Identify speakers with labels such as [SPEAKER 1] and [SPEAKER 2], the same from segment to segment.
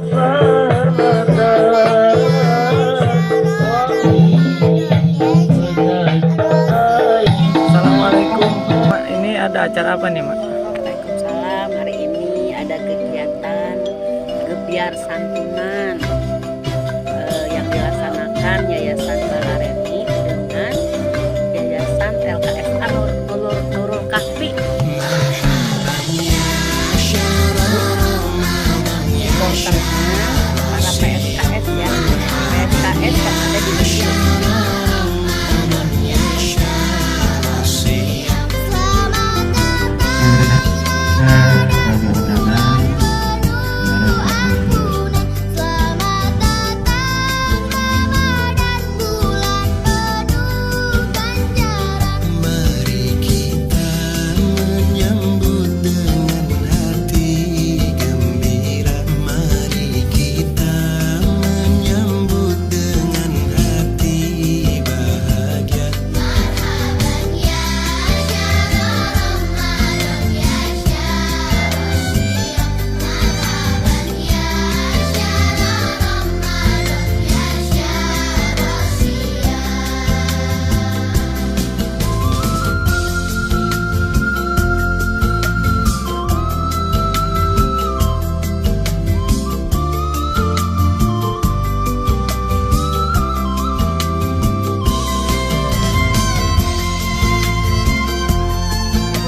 [SPEAKER 1] Assalamualaikum, Mak. Ini ada acara apa nih, Mak?
[SPEAKER 2] Waalaikumsalam. Hari ini ada kegiatan gebiar santunan yang dilaksanakan Yayasan Balareni dengan Yayasan LKSA Nurul Kahfi. Para PSKS ya, PSKS yang ada di sini.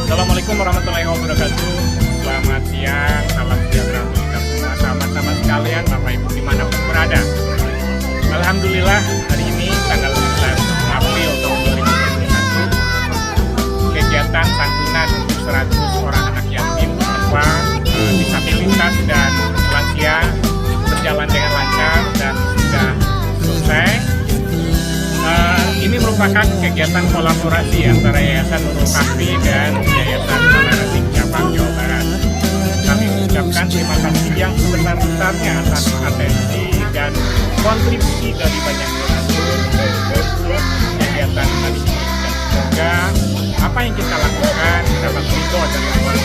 [SPEAKER 3] Assalamualaikum warahmatullahi wabarakatuh. Selamat siang, salam sejahtera untuk kita semua, sahabat-sahabat sekalian, Bapak Ibu dimanapun berada. Alhamdulillah hari ini tanggal 9 April tahun 2021 kegiatan santunan untuk 100 orang anak yatim tanpa disabilitas dan lansia berjalan dengan lancar dan sudah selesai. Ini merupakan kegiatan kolaborasi antara Yayasan Nurul Kahfi dan Yayasan Balareni Cabang Jawa Barat. Kami mengucapkan terima kasih yang sebesar-besarnya atas atensi dan kontribusi dari banyak donatur untuk kegiatan kali ini. Dan semoga apa yang kita lakukan dapat ridho dari Allah